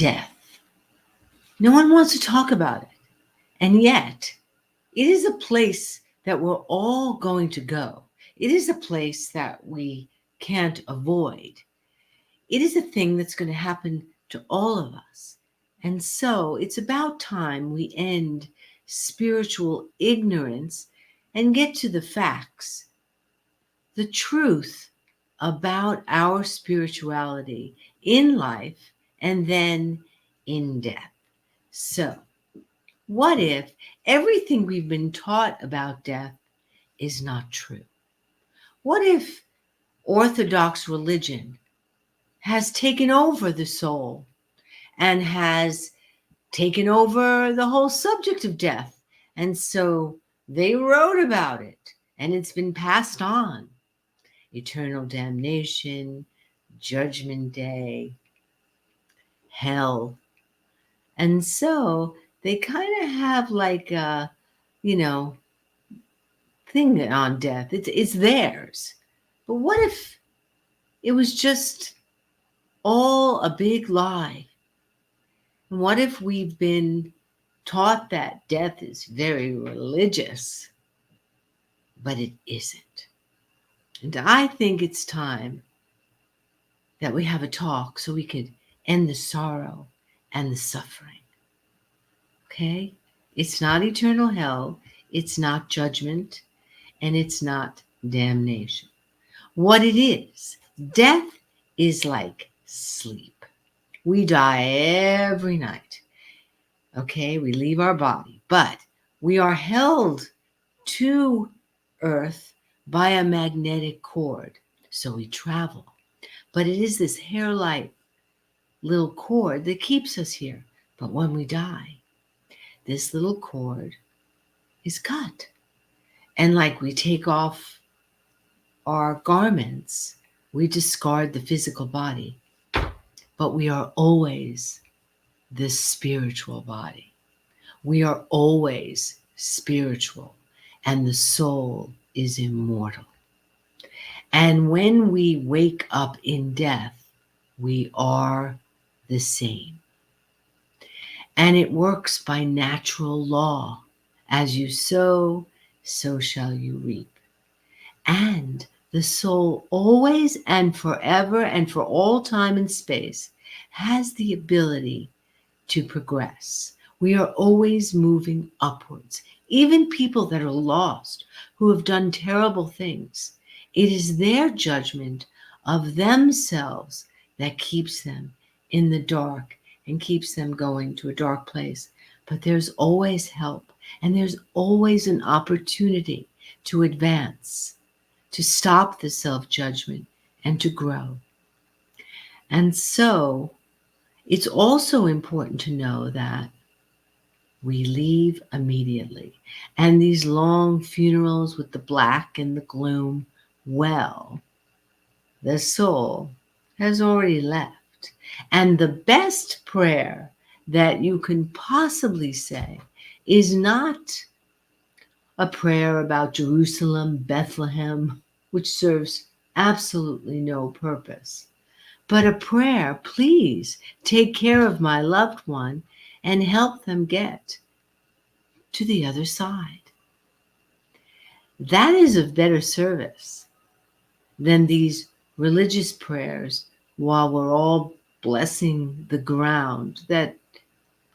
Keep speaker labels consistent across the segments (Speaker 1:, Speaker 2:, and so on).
Speaker 1: death. No one wants to talk about it. And yet, it is a place that we're all going to go. It is a place that we can't avoid. It is a thing that's going to happen to all of us. And so it's about time we end spiritual ignorance and get to the facts, the truth about our spirituality in life and then in death. So, what if everything we've been taught about death is not true? What if Orthodox religion has taken over the soul and has taken over the whole subject of death? And so they wrote about it and it's been passed on. Eternal damnation, judgment day, hell. And so they kind of have like a, you know, thing on death. It's theirs. But what if it was just all a big lie? And what if we've been taught that death is very religious, but it isn't? And I think it's time that we have a talk so we could end the sorrow and the suffering. Okay? It's not eternal hell, it's not judgment, and it's not damnation. What it is, death is like sleep. We die every night. Okay, we leave our body, but we are held to earth by a magnetic cord. So we travel. But it is this hair-like little cord that keeps us here. But when we die, this little cord is cut. And like we take off our garments, we discard the physical body, but we are always the spiritual body. We are always spiritual, and the soul is immortal. And when we wake up in death, we are the same. And it works by natural law. As you sow, so shall you reap. And the soul always and forever and for all time and space has the ability to progress. We are always moving upwards. Even people that are lost, who have done terrible things, it is their judgment of themselves that keeps them in the dark and keeps them going to a dark place. But there's always help, and there's always an opportunity to advance, to stop the self-judgment, and to grow. And so it's also important to know that we leave immediately. And these long funerals with the black and the gloom, well, the soul has already left. And the best prayer that you can possibly say is not a prayer about Jerusalem, Bethlehem, which serves absolutely no purpose, but a prayer, please take care of my loved one and help them get to the other side. That is of better service than these religious prayers while we're all blessing the ground that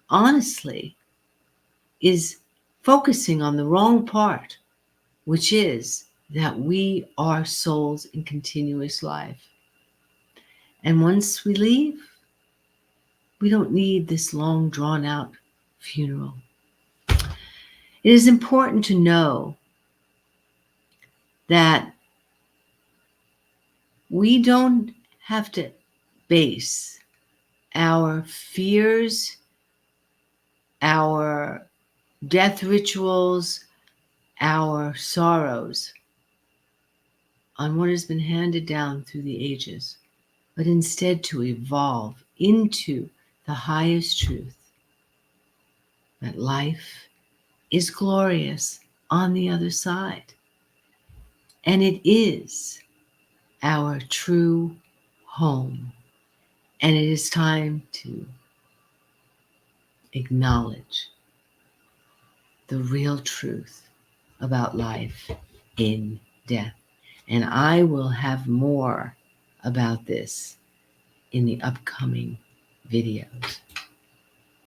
Speaker 1: honestly is focusing on the wrong part, which is that we are souls in continuous life. And once we leave, we don't need this long drawn out funeral. It is important to know that we don't have to base our fears, our death rituals, our sorrows on what has been handed down through the ages, but instead to evolve into the highest truth that life is glorious on the other side. And it is our true home. And it is time to acknowledge the real truth about life in death. And I will have more about this in the upcoming videos.